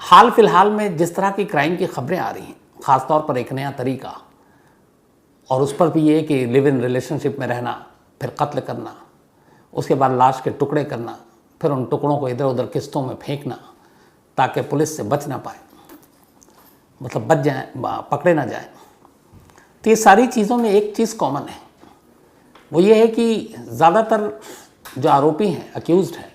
हाल फिलहाल में जिस तरह की क्राइम की खबरें आ रही हैं, ख़ासतौर पर एक नया तरीका, और उस पर भी ये कि लिव इन रिलेशनशिप में रहना, फिर कत्ल करना, उसके बाद लाश के टुकड़े करना, फिर उन टुकड़ों को इधर उधर किस्तों में फेंकना ताकि पुलिस से बच ना पाए, मतलब बच जाए, पकड़े ना जाए। तो ये सारी चीज़ों में एक चीज़ कॉमन है, वो ये है कि ज़्यादातर जो आरोपी हैं, अक्यूज़्ड हैं,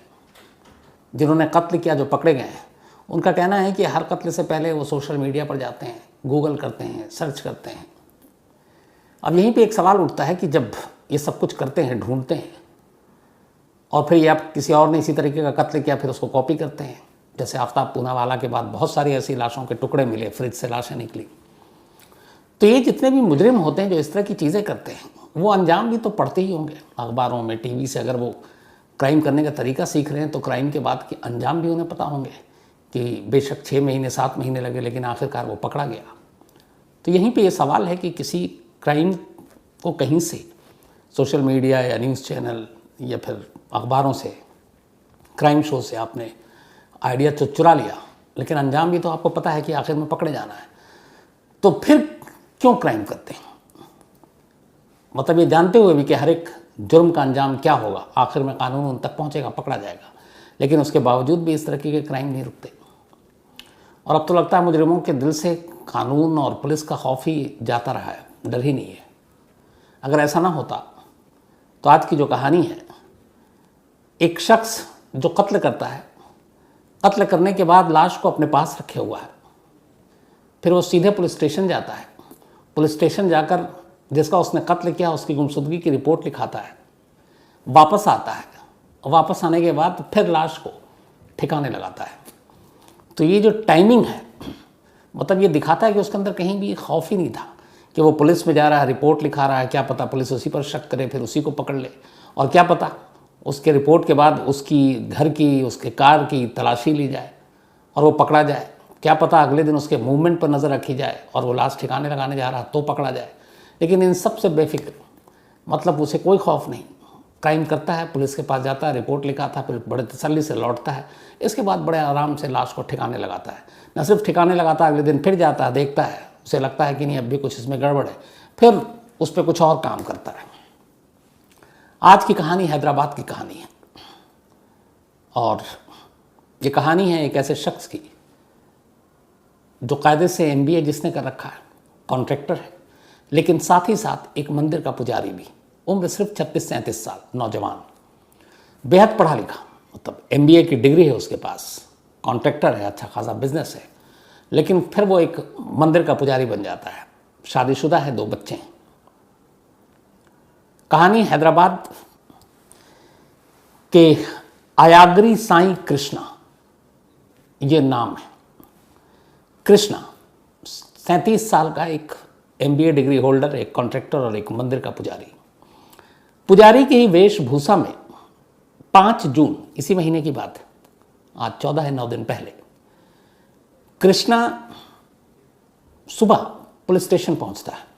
जिन्होंने कत्ल किया, जो पकड़े गए हैं, उनका कहना है कि हर कत्ल से पहले वो सोशल मीडिया पर जाते हैं, गूगल करते हैं, सर्च करते हैं। अब यहीं पे एक सवाल उठता है कि जब ये सब कुछ करते हैं, ढूंढते हैं, और फिर ये आप किसी और ने इसी तरीके का कत्ल किया, फिर उसको कॉपी करते हैं। जैसे आफ्ताब पूनावाला के बाद बहुत सारी ऐसी लाशों के टुकड़े मिले, फ्रिज से लाशें निकली। तो ये जितने भी मुजरिम होते हैं जो इस तरह की चीज़ें करते हैं, वो अंजाम भी तो पढ़ते ही होंगे अखबारों में, टीवी से। अगर वो क्राइम करने का तरीका सीख रहे हैं तो क्राइम के बाद के अंजाम भी उन्हें पता होंगे कि बेशक 6 महीने 7 महीने लगे, लेकिन आखिरकार वो पकड़ा गया। तो यहीं पे ये सवाल है कि किसी क्राइम को कहीं से सोशल मीडिया या न्यूज़ चैनल या फिर अखबारों से, क्राइम शो से आपने आइडिया तो चुरा लिया, लेकिन अंजाम भी तो आपको पता है कि आखिर में पकड़े जाना है। तो फिर क्यों क्राइम करते हैं? मतलब ये जानते हुए भी कि हर एक जुर्म का अंजाम क्या होगा, आखिर में कानून उन तक पहुंचेगा, पकड़ा जाएगा, लेकिन उसके बावजूद भी इस तरह के क्राइम नहीं रुकते। और अब तो लगता है मुजरिमों के दिल से कानून और पुलिस का खौफ ही जाता रहा है, डर ही नहीं है। अगर ऐसा ना होता तो आज की जो कहानी है, एक शख्स जो कत्ल करता है, कत्ल करने के बाद लाश को अपने पास रखे हुआ है, फिर वो सीधे पुलिस स्टेशन जाता है, पुलिस स्टेशन जाकर जिसका उसने कत्ल किया उसकी गुमशुदगी की रिपोर्ट लिखाता है, वापस आता है, वापस आने के बाद फिर लाश को ठिकाने लगाता है। तो ये जो टाइमिंग है, मतलब ये दिखाता है कि उसके अंदर कहीं भी खौफ ही नहीं था कि वो पुलिस में जा रहा है, रिपोर्ट लिखा रहा है, क्या पता पुलिस उसी पर शक करे, फिर उसी को पकड़ ले, और क्या पता उसके रिपोर्ट के बाद उसकी घर की, उसके कार की तलाशी ली जाए और वो पकड़ा जाए, क्या पता अगले दिन उसके मूवमेंट पर नज़र रखी जाए और वो लाश ठिकाने लगाने जा रहा तो पकड़ा जाए। लेकिन इन सब से बेफिक्र, मतलब उसे कोई खौफ नहीं, क्राइम करता है, पुलिस के पास जाता है, रिपोर्ट लिखाता है, फिर बड़े तसल्ली से लौटता है, इसके बाद बड़े आराम से लाश को ठिकाने लगाता है। न सिर्फ ठिकाने लगाता है, अगले दिन फिर जाता है, देखता है, उसे लगता है कि नहीं अब भी कुछ इसमें गड़बड़ है, फिर उस पर कुछ और काम करता है। आज की कहानी हैदराबाद की कहानी है, और ये कहानी है एक ऐसे शख्स की जो कायदे से MBA जिसने कर रखा है, कॉन्ट्रैक्टर है, लेकिन साथ ही साथ एक मंदिर का पुजारी भी, उम्र सिर्फ 36-37 साल, नौजवान, बेहद पढ़ा लिखा, मतलब MBA की डिग्री है उसके पास, कॉन्ट्रैक्टर है, अच्छा खासा बिजनेस है, लेकिन फिर वो एक मंदिर का पुजारी बन जाता है, शादीशुदा है, 2 बच्चे हैं। कहानी हैदराबाद के आयाग्री साईं कृष्णा, ये नाम है। कृष्णा 37 साल का एक MBA डिग्री होल्डर, एक कॉन्ट्रैक्टर और एक मंदिर का पुजारी। पुजारी की ही वेशभूषा में 5 जून इसी महीने की बात है, आज 14 है, 9 दिन पहले, कृष्णा सुबह पुलिस स्टेशन पहुंचता है,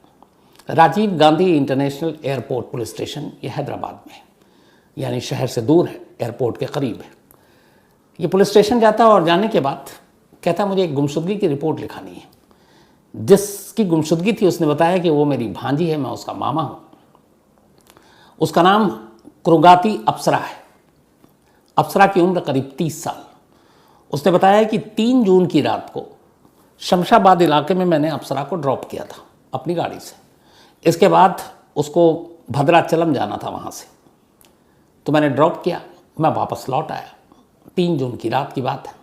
Rajiv Gandhi international airport police station, ये हैदराबाद में, यानी शहर से दूर है, एयरपोर्ट के करीब है। ये पुलिस स्टेशन जाता है और जाने के बाद कहता मुझे एक गुमशुदगी की रिपोर्ट लिखानी है। जिसकी गुमशुदगी थी उसने बताया कि वो मेरी भांजी है, मैं उसका मामा हूँ, उसका नाम कृगाती अप्सरा है, अप्सरा की उम्र करीब 30 साल। उसने बताया कि 3 जून की रात को शमशाबाद इलाके में मैंने अप्सरा को ड्रॉप किया था अपनी गाड़ी से, इसके बाद उसको भद्राचलम जाना था, वहाँ से तो मैंने ड्रॉप किया, मैं वापस लौट आया, 3 जून की रात की बात है।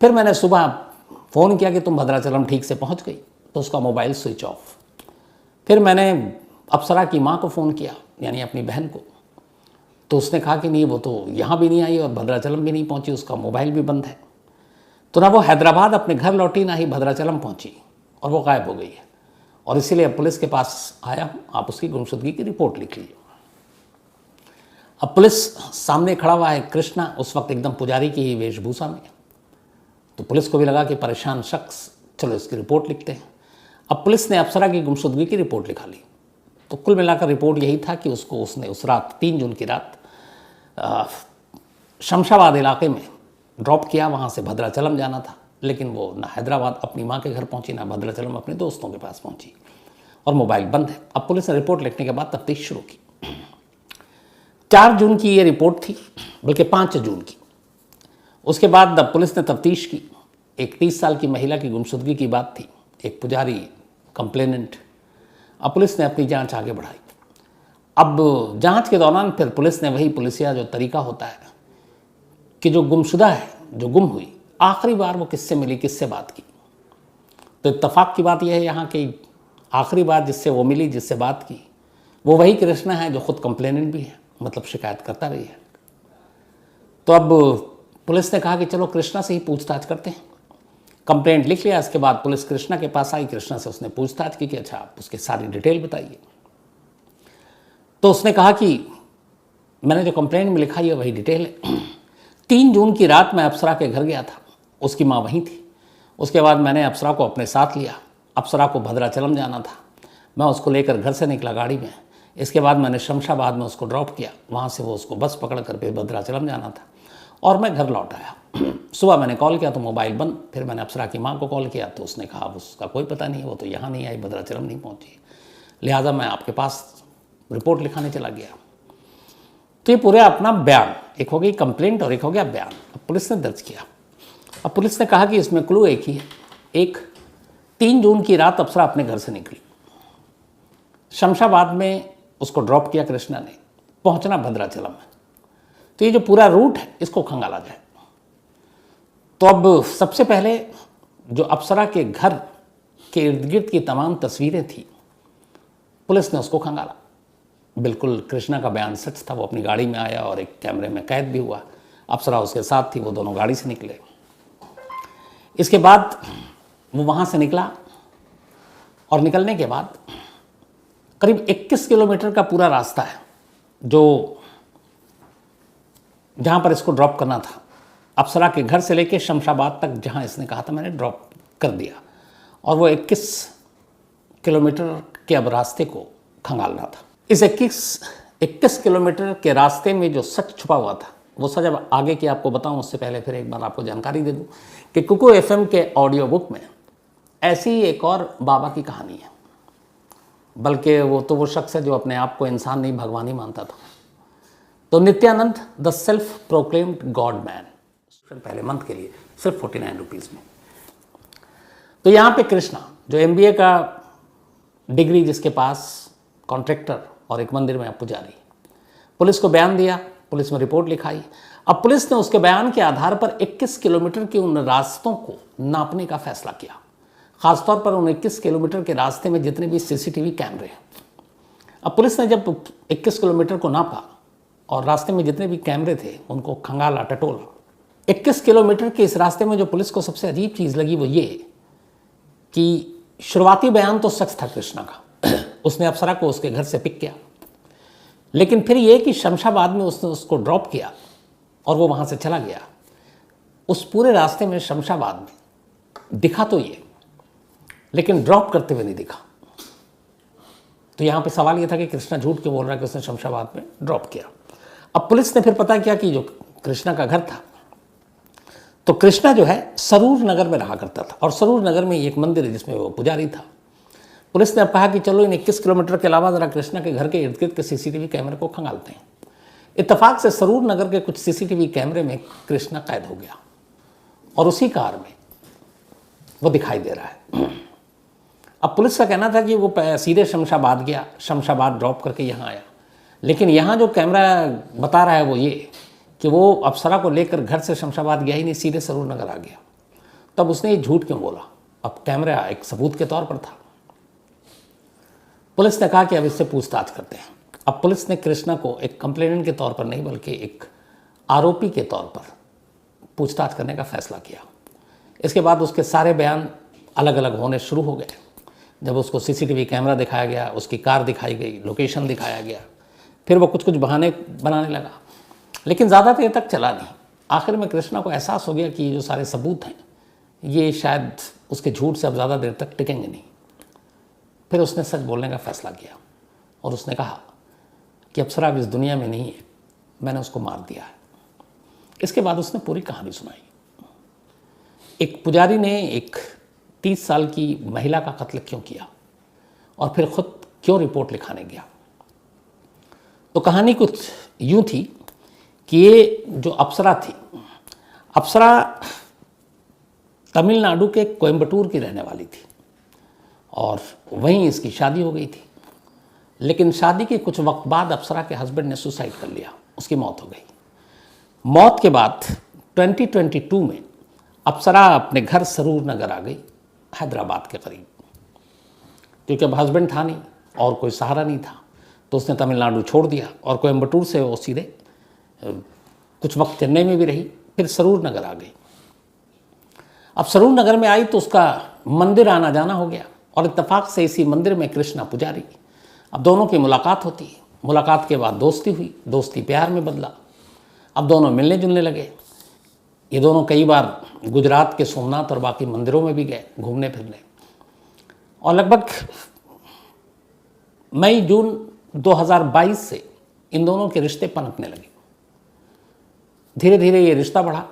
फिर मैंने सुबह फ़ोन किया कि तुम भद्राचलम ठीक से पहुँच गई, तो उसका मोबाइल स्विच ऑफ। फिर मैंने अप्सरा की माँ को फ़ोन किया, यानी अपनी बहन को, तो उसने कहा कि नहीं वो तो यहाँ भी नहीं आई और भद्राचलम भी नहीं पहुँची, उसका मोबाइल भी बंद है। तो ना वो हैदराबाद अपने घर लौटी, ना ही भद्राचलम पहुँची, और वो गायब हो गई है। और इसीलिए अब पुलिस के पास आया हूँ, आप उसकी गुमशुदगी की रिपोर्ट लिख लीजिए। अब पुलिस सामने खड़ा हुआ है कृष्णा, उस वक्त एकदम पुजारी की ही वेशभूषा में, तो पुलिस को भी लगा कि परेशान शख्स, चलो इसकी रिपोर्ट लिखते हैं। अब पुलिस ने अप्सरा की गुमशुदगी की रिपोर्ट लिखा ली। तो कुल मिलाकर रिपोर्ट यही था कि उसने उस रात 3 जून की रात शमशाबाद इलाके में ड्रॉप किया, वहाँ से भद्राचलम जाना था, लेकिन वो ना हैदराबाद अपनी माँ के घर पहुंची, ना भद्राचलम अपने दोस्तों के पास पहुंची, और मोबाइल बंद है। अब पुलिस ने रिपोर्ट लिखने के बाद तफ्तीश शुरू की। 4 जून की ये रिपोर्ट थी, बल्कि 5 जून की। उसके बाद पुलिस ने तफ्तीश की। एक 30 साल की महिला की गुमशुदगी की बात थी, एक पुजारी कंप्लेनेंट। अब पुलिस ने अपनी जांच आगे बढ़ाई। अब जांच के दौरान फिर पुलिस ने वही पुलिसिया जो तरीका होता है कि जो गुमशुदा है, जो गुम हुई, आखिरी बार वो किससे मिली, किससे बात की। तो इत्तफाक की बात यह है यहाँ कि आखिरी बार जिससे वो मिली, जिससे बात की, वो वही कृष्णा है जो खुद कंप्लेनेंट भी है, मतलब शिकायत करता रही है। तो अब पुलिस ने कहा कि चलो कृष्णा से ही पूछताछ करते हैं। कंप्लेंट लिख लिया। इसके बाद पुलिस कृष्णा के पास आई, कृष्णा से उसने पूछताछ की कि अच्छा आप उसकी सारी डिटेल बताइए। तो उसने कहा कि मैंने जो कंप्लेंट में लिखा है वही डिटेल है। 3 जून की रात मैं अप्सरा के घर गया था, उसकी माँ वहीं थी। उसके बाद मैंने अप्सरा को अपने साथ लिया। अप्सरा को भद्राचलम जाना था, मैं उसको लेकर घर से निकला गाड़ी में। इसके बाद मैंने शमशाबाद में उसको ड्रॉप किया, वहाँ से वो उसको बस पकड़ कर फिर भद्राचलम जाना था, और मैं घर लौट आया। सुबह मैंने कॉल किया तो मोबाइल बंद। फिर मैंने अप्सरा की माँ को कॉल किया तो उसने कहा उसका कोई पता नहीं, वो तो यहाँ नहीं आई, भद्राचलम नहीं पहुँची, लिहाजा मैं आपके पास रिपोर्ट लिखाने चला गया। तो ये पूरे अपना बयान, एक हो गई कंप्लेंट और एक हो गया बयान, अब पुलिस ने दर्ज किया। अब पुलिस ने कहा कि इसमें क्लू एक ही है। एक, 3 जून की रात अप्सरा अपने घर से निकली, शमशाबाद में उसको ड्रॉप किया कृष्णा ने, पहुंचना भद्राचलम में। तो ये जो पूरा रूट है इसको खंगाला जाए। तो अब सबसे पहले जो अप्सरा के घर के इर्द गिर्द की तमाम तस्वीरें थी, पुलिस ने उसको खंगाला। बिल्कुल कृष्णा का बयान सच था, वो अपनी गाड़ी में आया और एक कैमरे में कैद भी हुआ। अप्सरा उसके साथ थी, वो दोनों गाड़ी से निकले। इसके बाद वो वहाँ से निकला और निकलने के बाद करीब 21 किलोमीटर का पूरा रास्ता है जो जहाँ पर इसको ड्रॉप करना था, अप्सरा के घर से लेके शमशाबाद तक, जहाँ इसने कहा था मैंने ड्रॉप कर दिया, और वो 21 किलोमीटर के अब रास्ते को खंगाल रहा था। इस 21 किलोमीटर के रास्ते में जो सच छुपा हुआ था, वो सच अब आगे की आपको बताऊं उससे पहले फिर एक बार आपको जानकारी दे दूं कि कुकू एफएम के ऑडियो बुक में ऐसी ही एक और बाबा की कहानी है। बल्कि वो शख्स है जो अपने आप को इंसान नहीं भगवान ही मानता था। तो Nityanand the self proclaimed God man, पहले मंथ के लिए सिर्फ 49 रुपीज़ में। तो यहाँ पे कृष्णा जो MBA का डिग्री जिसके पास, कॉन्ट्रैक्टर और एक मंदिर में पुजारी, पुलिस को बयान दिया, पुलिस में रिपोर्ट लिखाई। अब पुलिस ने उसके बयान के आधार पर 21 किलोमीटर के उन रास्तों को नापने का फैसला किया, खासतौर पर उन 21 किलोमीटर के रास्ते में जितने भी CCTV कैमरे हैं। अब पुलिस ने जब 21 किलोमीटर को नापा और रास्ते में जितने भी कैमरे थे उनको खंगाला, टटोला। 21 किलोमीटर के इस रास्ते में जो पुलिस को सबसे अजीब चीज़ लगी वो ये कि शुरुआती बयान तो सच था कृष्णा का, उसने अप्सरा को उसके घर से पिक किया, लेकिन फिर ये कि शमशाबाद में उसने उसको ड्रॉप किया और वो वहाँ से चला गया। उस पूरे रास्ते में शमशाबाद में दिखा तो ये, लेकिन ड्रॉप करते हुए नहीं दिखा। तो यहाँ पे सवाल ये था कि कृष्णा झूठ क्यों बोल रहा है कि उसने शमशाबाद में ड्रॉप किया। अब पुलिस ने फिर पता किया कि जो कृष्णा का घर था, तो कृष्णा जो है सरूर नगर में रहा करता था, और सरूर नगर में एक मंदिर है जिसमें वो पुजारी था। पुलिस ने अब कहा कि चलो इन 21 किलोमीटर के अलावा ज़रा कृष्णा के घर के इर्द गिर्द के CCTV कैमरे को खंगालते हैं। इत्तेफाक से सरूर नगर के कुछ CCTV कैमरे में कृष्णा कैद हो गया और उसी कार में वो दिखाई दे रहा है। अब पुलिस का कहना था कि वो सीधे शमशाबाद गया, शमशाबाद ड्रॉप करके यहाँ आया, लेकिन यहाँ जो कैमरा बता रहा है वो ये कि वो अप्सरा को लेकर घर से शमशाबाद गया ही नहीं, सीधे सरूर नगर आ गया। तब उसने ये झूठ क्यों बोला? अब कैमरा एक सबूत के तौर पर था। पुलिस ने कहा कि अब इससे पूछताछ करते हैं। अब पुलिस ने कृष्णा को एक कंप्लेनेंट के तौर पर नहीं बल्कि एक आरोपी के तौर पर पूछताछ करने का फैसला किया। इसके बाद उसके सारे बयान अलग अलग होने शुरू हो गए। जब उसको CCTV कैमरा दिखाया गया, उसकी कार दिखाई गई, लोकेशन दिखाया गया, फिर वो कुछ कुछ बहाने बनाने लगा, लेकिन ज़्यादा देर तक चला नहीं। आखिर में कृष्णा को एहसास हो गया कि ये जो सारे सबूत हैं ये शायद उसके झूठ से अब ज़्यादा देर तक टिकेंगे नहीं। फिर उसने सच बोलने का फैसला किया और उसने कहा कि अप्सरा अब इस दुनिया में नहीं है, मैंने उसको मार दिया है। इसके बाद उसने पूरी कहानी सुनाई। एक पुजारी ने एक 30 साल की महिला का कत्ल क्यों किया और फिर खुद क्यों रिपोर्ट लिखाने गया? तो कहानी कुछ यूं थी कि ये जो अप्सरा थी, अप्सरा तमिलनाडु के कोयम्बटूर की रहने वाली थी और वहीं इसकी शादी हो गई थी। लेकिन शादी के कुछ वक्त बाद अप्सरा के हस्बैंड ने सुसाइड कर लिया, उसकी मौत हो गई। मौत के बाद 2022 में अप्सरा अपने घर सरूर नगर आ गई, हैदराबाद के करीब, क्योंकि अब हस्बैंड था नहीं और कोई सहारा नहीं था, तो उसने तमिलनाडु छोड़ दिया और कोयम्बटूर से वो सीधे कुछ वक्त चेन्नई में भी रही, फिर सरूर नगर आ गई। अब सरूर नगर में आई तो उसका मंदिर आना जाना हो गया और इत्तेफाक से इसी मंदिर में कृष्णा पुजारी। अब दोनों की मुलाकात होती है, मुलाकात के बाद दोस्ती हुई, दोस्ती प्यार में बदला। अब दोनों मिलने जुलने लगे। ये दोनों कई बार गुजरात के सोमनाथ और बाकी मंदिरों में भी गए घूमने फिरने, और लगभग मई जून 2022 से इन दोनों के रिश्ते पनपने लगे। धीरे धीरे ये रिश्ता बढ़ा।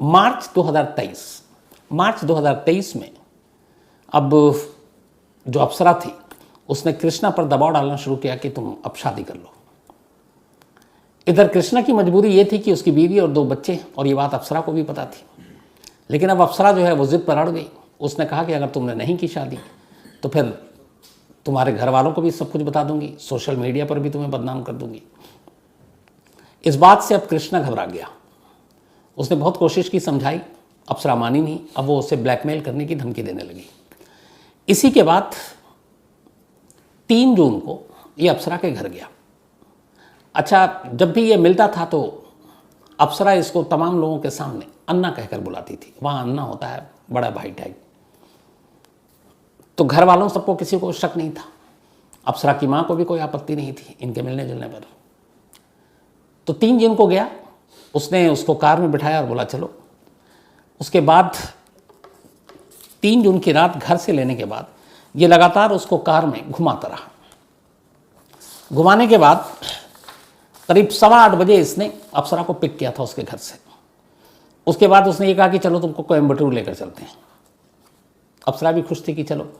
मार्च 2023 में अब जो अप्सरा थी उसने कृष्णा पर दबाव डालना शुरू किया कि तुम अब शादी कर लो। इधर कृष्णा की मजबूरी ये थी कि उसकी बीवी और 2 बच्चे, और ये बात अप्सरा को भी पता थी। लेकिन अब अप्सरा जो है वो जिद पर अड़ गई। उसने कहा कि अगर तुमने नहीं की शादी तो फिर तुम्हारे घर वालों को भी सब कुछ बता दूंगी, सोशल मीडिया पर भी तुम्हें बदनाम कर दूंगी। इस बात से अब कृष्णा घबरा गया। उसने बहुत कोशिश की, समझाई, अप्सरा मानी नहीं। अब वो उसे ब्लैकमेल करने की धमकी देने लगी। इसी के बाद 3 जून को ये अप्सरा के घर गया। अच्छा, जब भी ये मिलता था तो अप्सरा इसको तमाम लोगों के सामने अन्ना कहकर बुलाती थी। वहाँ अन्ना होता है बड़ा भाई टाइप। तो घर वालों सबको किसी को शक नहीं था। अप्सरा की माँ को भी कोई आपत्ति नहीं थी इनके मिलने जुलने पर। तो 3 जून को गया, उसने उसको कार में बिठाया और बोला चलो। उसके बाद 3 जून की रात घर से लेने के बाद ये लगातार उसको कार में घुमाता रहा। घुमाने के बाद करीब 8:15 बजे इसने अप्सरा को पिक किया था उसके घर से। उसके बाद उसने ये कहा कि चलो तुमको कोयम्बटूर लेकर चलते हैं। अप्सरा भी खुश थी कि चलो,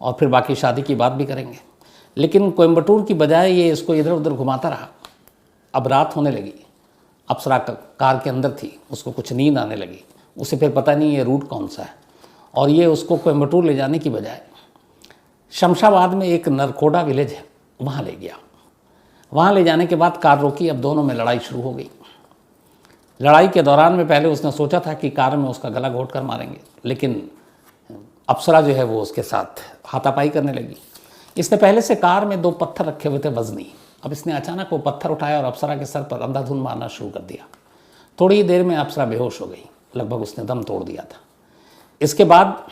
और फिर बाकी शादी की बात भी करेंगे। लेकिन कोयम्बटूर की बजाय ये इसको इधर उधर घुमाता रहा। अब रात होने लगी, अप्सरा कार के अंदर थी, उसको कुछ नींद आने लगी। उसे फिर पता नहीं ये रूट कौन सा है, और ये उसको कोयम्बटूर ले जाने की बजाय शमशाबाद में एक नरकोड़ा विलेज है वहाँ ले गया। वहाँ ले जाने के बाद कार रोकी। अब दोनों में लड़ाई शुरू हो गई। लड़ाई के दौरान में पहले उसने सोचा था कि कार में उसका गला घोट कर मारेंगे, लेकिन अप्सरा जो है वो उसके साथ हाथापाई करने लगी। इसने पहले से कार में 2 पत्थर रखे हुए थे वजनी। अब इसने अचानक वो पत्थर उठाया और अप्सरा के सर पर अंधाधुंध मारना शुरू कर दिया। थोड़ी ही देर में अप्सरा बेहोश हो गई, लगभग उसने दम तोड़ दिया था। इसके बाद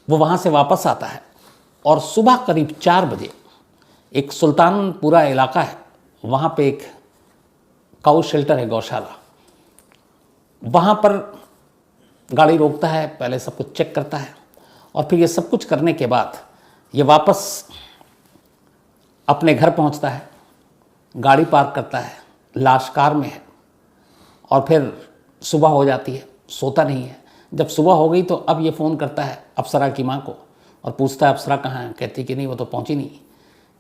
वो वहाँ से वापस आता है और सुबह करीब 4 बजे एक सुल्तानपुरा इलाका है, वहाँ पे एक काऊ शेल्टर है, गौशाला। वहाँ पर गाड़ी रोकता है, पहले सब कुछ चेक करता है, और फिर ये सब कुछ करने के बाद ये वापस अपने घर पहुँचता है, गाड़ी पार्क करता है, लाश कार में है, और फिर सुबह हो जाती है, सोता नहीं है। जब सुबह हो गई तो अब ये फ़ोन करता है अप्सरा की माँ को और पूछता है अप्सरा कहाँ है। कहती कि नहीं वो तो पहुँची नहीं।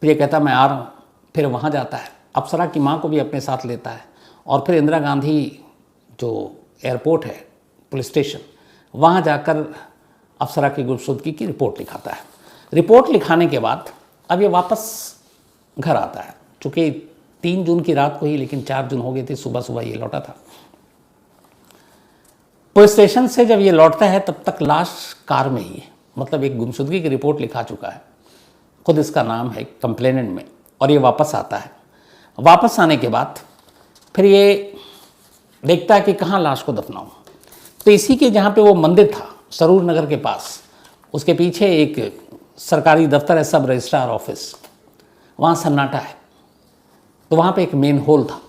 फिर ये कहता मैं आ रहा हूँ। फिर वहाँ जाता है, अप्सरा की माँ को भी अपने साथ लेता है, और फिर इंदिरा गांधी जो एयरपोर्ट है, पुलिस स्टेशन, वहाँ जाकर अप्सरा की गुमशुदगी की रिपोर्ट लिखाता है। रिपोर्ट लिखाने के बाद अब ये वापस घर आता है, चूँकि 3 जून की रात को ही, लेकिन 4 जून हो गई थी, सुबह सुबह ये लौटा था। पुलिस स्टेशन से जब ये लौटता है तब तक लाश कार में ही है, मतलब एक गुमशुदगी की रिपोर्ट लिखा चुका है, खुद इसका नाम है कंप्लेनेंट में, और ये वापस आता है। वापस आने के बाद फिर ये देखता है कि कहाँ लाश को दफनाऊं। तो इसी के जहाँ पे वो मंदिर था सरूर नगर के पास, उसके पीछे एक सरकारी दफ्तर है, सब रजिस्ट्रार ऑफिस, वहाँ सन्नाटा है। तो वहाँ पे एक मेन होल था।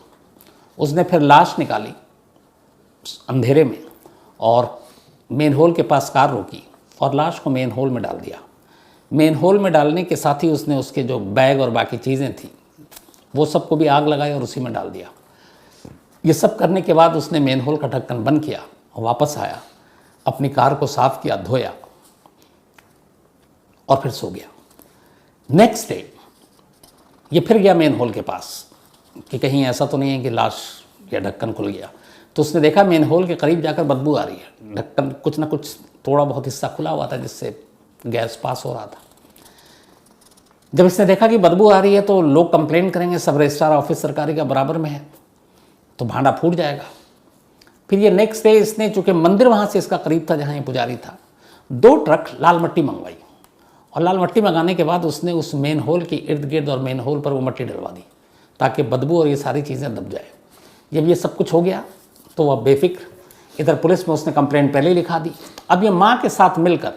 उसने फिर लाश निकाली अंधेरे में और मेन होल के पास कार रोकी और लाश को मेन होल में डाल दिया। मेन होल में डालने के साथ ही उसने उसके जो बैग और बाकी चीज़ें थी वो सबको भी आग लगाई और उसी में डाल दिया। ये सब करने के बाद उसने मेन होल का ढक्कन बंद किया वापस आया, अपनी कार को साफ किया, धोया और फिर सो गया। नेक्स्ट डे ये फिर गया मेन होल के पास कि कहीं ऐसा तो नहीं है कि लाश या ढक्कन खुल गया। तो उसने देखा मेन होल के करीब जाकर बदबू आ रही है, ढक्कन कुछ ना कुछ थोड़ा बहुत हिस्सा खुला हुआ था जिससे गैस पास हो रहा था। जब इसने देखा कि बदबू आ रही है तो लोग कंप्लेंट करेंगे, सब रजिस्ट्रार ऑफिस सरकारी का बराबर में है, तो भांडा फूट जाएगा। फिर ये नेक्स्ट डे इसने, चूंकि मंदिर वहाँ से इसका करीब था जहाँ ये पुजारी था, 2 ट्रक लाल मिट्टी मंगवाई और लाल मिट्टी मंगाने के बाद उसने उस मेन होल के इर्द गिर्द और मेन होल पर वो मिट्टी डलवा दी ताकि बदबू और ये सारी चीज़ें दब जाए। जब ये सब कुछ हो गया तो वह बेफिक्र, इधर पुलिस में उसने कंप्लेंट पहले ही लिखा दी। अब ये माँ के साथ मिलकर,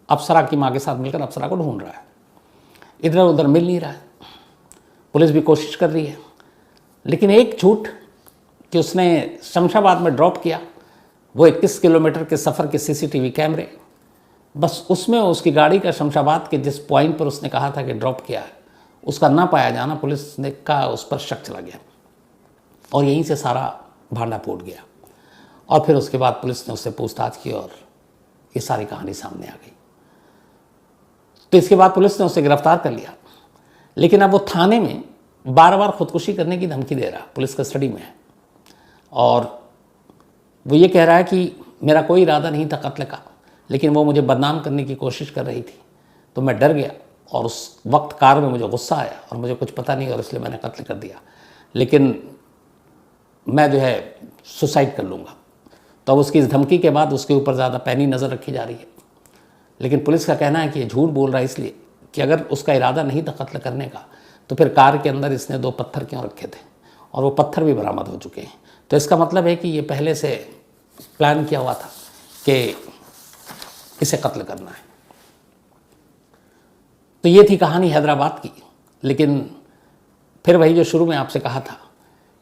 अप्सरा की माँ के साथ मिलकर अप्सरा को ढूंढ रहा है, इधर उधर मिल नहीं रहा है। पुलिस भी कोशिश कर रही है, लेकिन एक झूठ कि उसने शमशाबाद में ड्रॉप किया, वो 21 किलोमीटर के सफ़र के सीसीटीवी कैमरे, बस उसमें उसकी गाड़ी का शमशाबाद के जिस पॉइंट पर उसने कहा था कि ड्रॉप किया है उसका ना पाया जाना, पुलिस ने का उस पर शक चला गया और यहीं से सारा भांडा फूट गया। और फिर उसके बाद पुलिस ने उससे पूछताछ की और ये सारी कहानी सामने आ गई। तो इसके बाद पुलिस ने उसे गिरफ्तार कर लिया, लेकिन अब वो थाने में बार बार खुदकुशी करने की धमकी दे रहा, पुलिस कस्टडी में है, और वो ये कह रहा है कि मेरा कोई इरादा नहीं था कत्ल का, लेकिन वो मुझे बदनाम करने की कोशिश कर रही थी तो मैं डर गया और उस वक्त कार में मुझे गुस्सा आया और मुझे कुछ पता नहीं और इसलिए मैंने कत्ल कर दिया, लेकिन मैं जो है सुसाइड कर लूँगा। तो अब उसकी इस धमकी के बाद उसके ऊपर ज़्यादा पैनी नज़र रखी जा रही है। लेकिन पुलिस का कहना है कि ये झूठ बोल रहा है इसलिए कि अगर उसका इरादा नहीं था कत्ल करने का तो फिर कार के अंदर इसने 2 पत्थर क्यों रखे थे, और वो पत्थर भी बरामद हो चुके हैं। तो इसका मतलब है कि ये पहले से प्लान किया हुआ था कि इसे कत्ल करना है। तो ये थी कहानी हैदराबाद की। लेकिन फिर वही जो शुरू में आपसे कहा था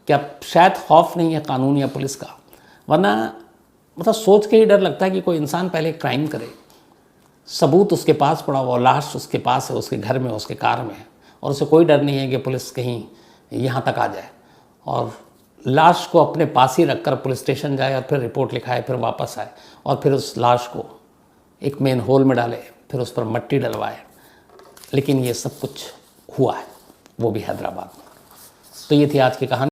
कि अब शायद खौफ नहीं है कानून या पुलिस का, वरना मतलब सोच के ही डर लगता है कि कोई इंसान पहले क्राइम करे, सबूत उसके पास पड़ा हुआ, लाश उसके पास है, उसके घर में, उसके कार में है, और उसे कोई डर नहीं है कि पुलिस कहीं यहाँ तक आ जाए और लाश को अपने पास ही रखकर पुलिस स्टेशन जाए और फिर रिपोर्ट लिखाए, फिर वापस आए और फिर उस लाश को एक मेन होल में डाले, फिर उस पर मिट्टी डलवाए। लेकिन ये सब कुछ हुआ है, वो भी हैदराबाद में। तो ये थी आज की कहानी।